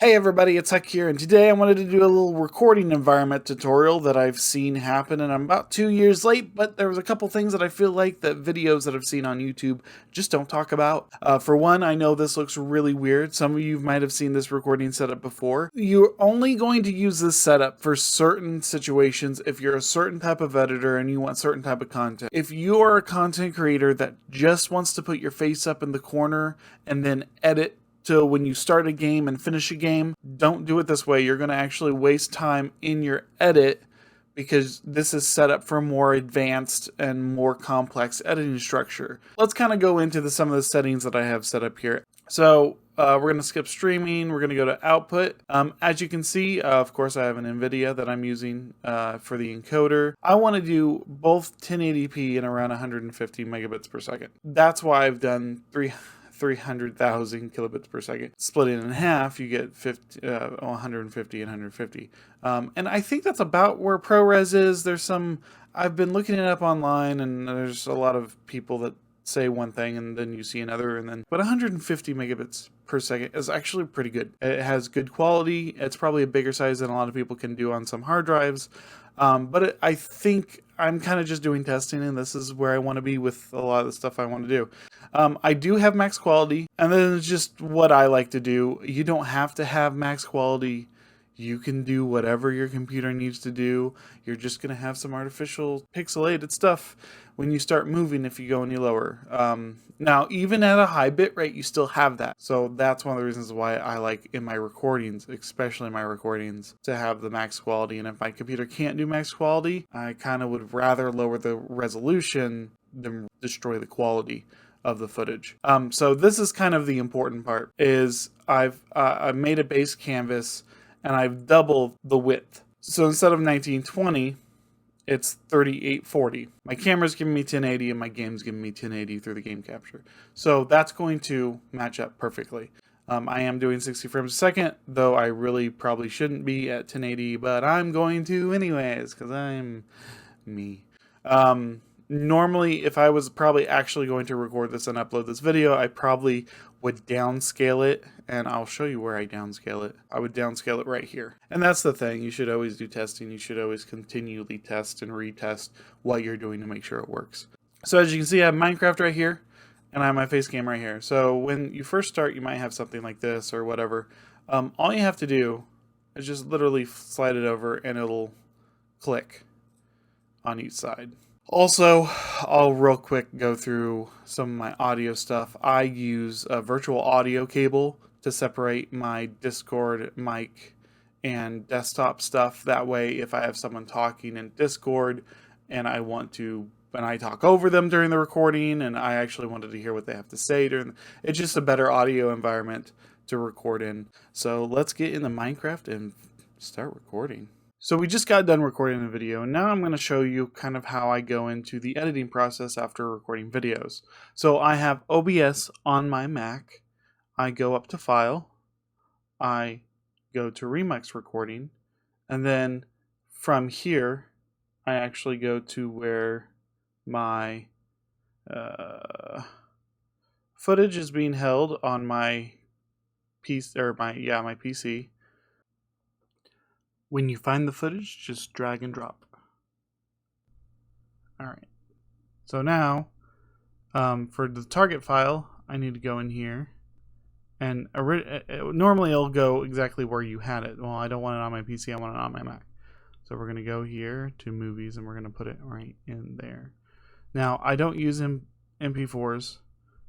Hey everybody, it's Huck here, and today I wanted to do a little recording environment tutorial that I've seen happen, and I'm about 2 years late, but there was a couple things that I feel like that videos that I've seen on YouTube just don't talk about. For one, I know this looks really weird. Some of you might have seen this recording setup before. You're only going to use this setup for certain situations if you're a certain type of editor and you want certain type of content. If you are a content creator that just wants to put your face up in the corner and then edit so when you start a game and finish a game, don't do it this way. You're going to actually waste time in your edit because this is set up for more advanced and more complex editing structure. Let's kind of go into some of the settings that I have set up here. So we're going to skip streaming. We're going to go to output. As you can see, of course, I have an NVIDIA that I'm using for the encoder. I want to do both 1080p and around 150 megabits per second. That's why I've done 300,000 kilobits per second. Split it in half, you get 150 and 150. And I think that's about where ProRes is. I've been looking it up online, and there's a lot of people that say one thing and then you see another, but 150 megabits per second is actually pretty good. It has good quality. It's probably a bigger size than a lot of people can do on some hard drives. I think I'm kind of just doing testing, and this is where I want to be with a lot of the stuff I want to do. I do have max quality, and then it's just what I like to do. You don't have to have max quality. You can do whatever your computer needs to do. You're just going to have some artificial pixelated stuff when you start moving if you go any lower. Now, even at a high bit rate, you still have that. So that's one of the reasons why I like in my recordings, especially my recordings, to have the max quality. And if my computer can't do max quality, I kind of would rather lower the resolution than destroy the quality of the footage. So this is kind of the important part, is I've made a base canvas and I've doubled the width. So instead of 1920, it's 3840. My camera's giving me 1080 and my game's giving me 1080 through the game capture. So that's going to match up perfectly. I am doing 60 frames a second, though I really probably shouldn't be at 1080, but I'm going to anyways, because I'm me. Normally, if I was probably actually going to record this and upload this video, I probably would downscale it, and I'll show you where I downscale it. I would downscale it right here. And that's the thing, you should always do testing. You should always continually test and retest what you're doing to make sure it works. So as you can see, I have Minecraft right here, and I have my face cam right here. So when you first start, you might have something like this or whatever. All you have to do is just literally slide it over, and it'll click on each side. Also, I'll real quick go through some of my audio stuff. I use a virtual audio cable to separate my Discord mic and desktop stuff. That way, if I have someone talking in Discord and I talk over them during the recording, and I actually wanted to hear what they have to say it's just a better audio environment to record in. So let's get into Minecraft and start recording. So we just got done recording a video, and now I'm going to show you kind of how I go into the editing process after recording videos. So I have OBS on my Mac. I go up to File. I go to Remix Recording. And then from here, I actually go to where my footage is being held on my PC, my PC. When you find the footage, just drag and drop. Alright. So now, for the target file, I need to go in here. And normally it'll go exactly where you had it. Well, I don't want it on my PC, I want it on my Mac. So we're going to go here to Movies, and we're going to put it right in there. Now, I don't use MP4s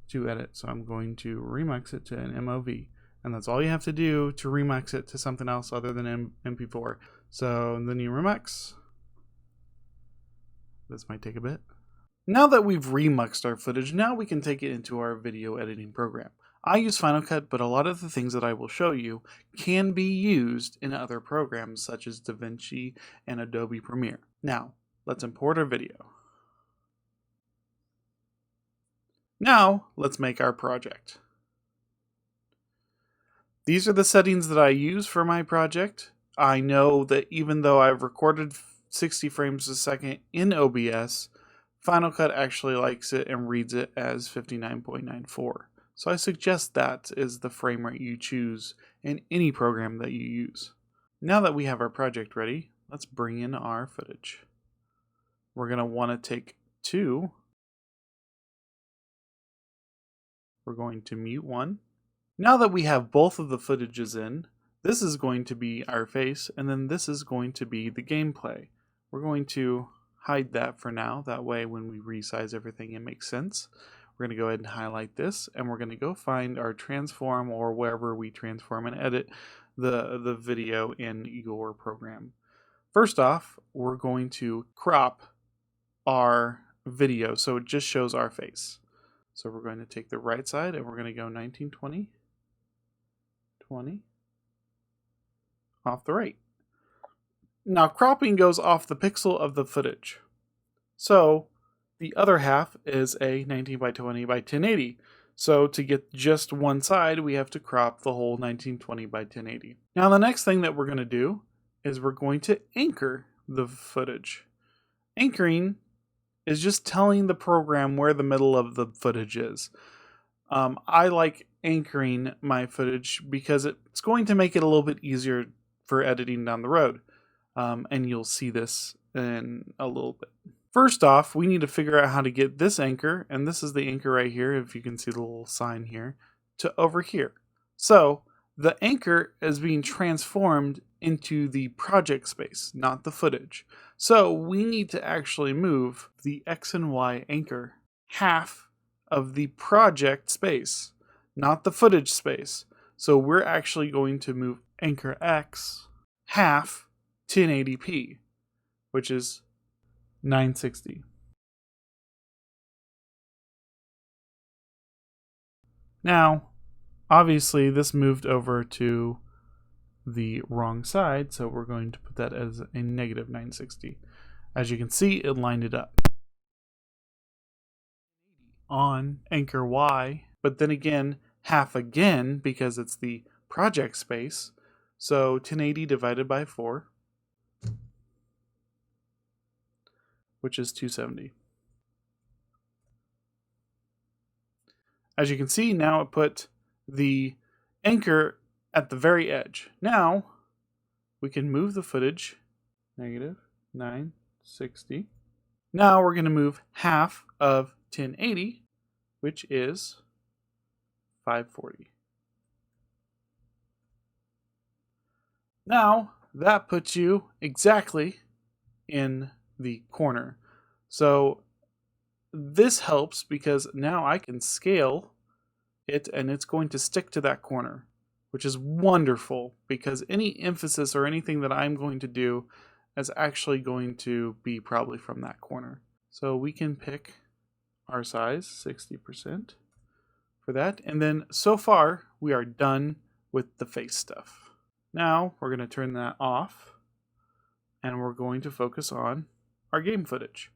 to edit, so I'm going to remix it to an MOV. And that's all you have to do to remix it to something else other than MP4. So then you remix. This might take a bit. Now that we've remixed our footage, now we can take it into our video editing program. I use Final Cut, but a lot of the things that I will show you can be used in other programs such as DaVinci and Adobe Premiere. Now, let's import our video. Now, let's make our project. These are the settings that I use for my project. I know that even though I've recorded 60 frames a second in OBS, Final Cut actually likes it and reads it as 59.94. So I suggest that is the frame rate you choose in any program that you use. Now that we have our project ready, let's bring in our footage. We're going to want to take 2. We're going to mute 1. Now that we have both of the footages in, this is going to be our face, and then this is going to be the gameplay. We're going to hide that for now. That way when we resize everything it makes sense. We're going to go ahead and highlight this, and we're going to go find our transform or wherever we transform and edit the video in your program. First off, we're going to crop our video so it just shows our face. So we're going to take the right side and we're going to go 1920, 20, off the right. Now cropping goes off the pixel of the footage. So the other half is a 19 by 20 by 1080. So to get just one side, we have to crop the whole 1920 by 1080. Now the next thing that we're going to do is we're going to anchor the footage. Anchoring is just telling the program where the middle of the footage is. I like anchoring my footage because it's going to make it a little bit easier for editing down the road. And you'll see this in a little bit. First off, we need to figure out how to get this anchor, and this is the anchor right here, if you can see the little sign here, to over here. So the anchor is being transformed into the project space, not the footage. So we need to actually move the X and Y anchor half of the project space, not the footage space. So we're actually going to move anchor X half 1080p, which is 960. Now, obviously this moved over to the wrong side, so we're going to put that as a negative 960. As you can see, it lined it up on anchor Y, but then again, half again because it's the project space. So 1080 divided by 4, which is 270. As you can see, now it put the anchor at the very edge. Now we can move the footage, negative 960. Now we're going to move half of 1080, which is 540. Now that puts you exactly in the corner. So this helps because now I can scale it and it's going to stick to that corner, which is wonderful because any emphasis or anything that I'm going to do is actually going to be probably from that corner. So we can pick our size, 60% for that. And then so far we are done with the face stuff. Now we're going to turn that off and we're going to focus on our game footage.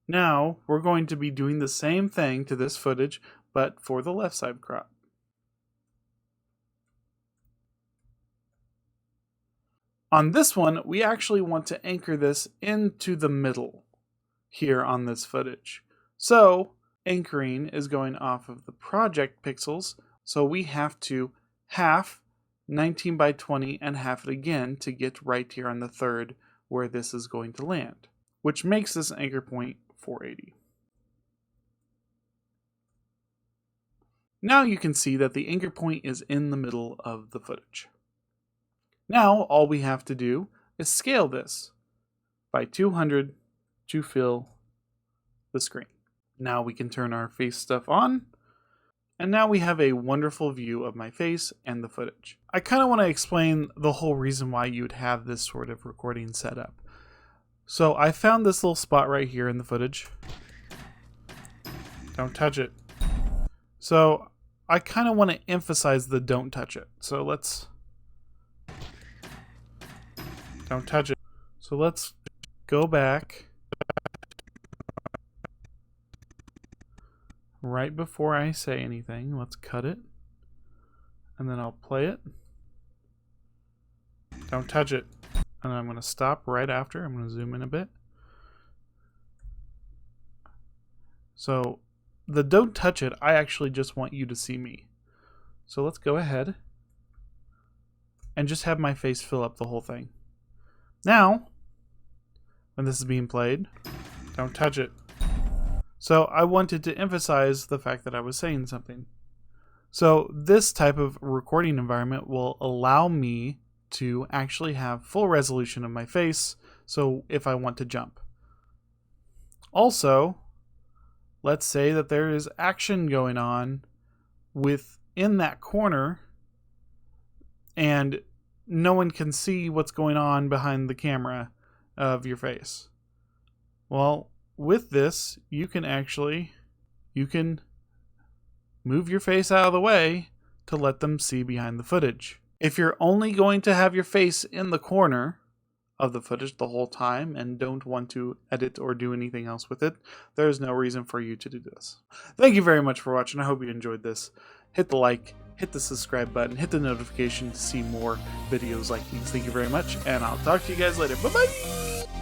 Now we're going to be doing the same thing to this footage, but for the left side crop. On this one, we actually want to anchor this into the middle here on this footage. So anchoring is going off of the project pixels, so we have to half 19 by 20 and half it again to get right here on the third where this is going to land, which makes this anchor point 480. Now you can see that the anchor point is in the middle of the footage. Now all we have to do is scale this by 200 to fill the screen. Now we can turn our face stuff on, and now we have a wonderful view of my face and the footage. I kind of want to explain the whole reason why you would have this sort of recording setup. So I found this little spot right here in the footage. Don't touch it. So I kind of want to emphasize the don't touch it. So let's... Don't touch it. So let's go back right before I say anything. Let's cut it. And then I'll play it. Don't touch it. And I'm going to stop right after. I'm going to zoom in a bit. So the don't touch it, I actually just want you to see me. So let's go ahead and just have my face fill up the whole thing. Now, when this is being played, don't touch it. So I wanted to emphasize the fact that I was saying something. So this type of recording environment will allow me to actually have full resolution of my face, so if I want to jump. Also, let's say that there is action going on within that corner and no one can see what's going on behind the camera of your face. Well, with this, you can move your face out of the way to let them see behind the footage. If you're only going to have your face in the corner of the footage the whole time and don't want to edit or do anything else with it, there's no reason for you to do this. Thank you very much for watching. I hope you enjoyed this. Hit the like, hit the subscribe button, hit the notification to see more videos like these. Thank you very much, and I'll talk to you guys later. Bye-bye!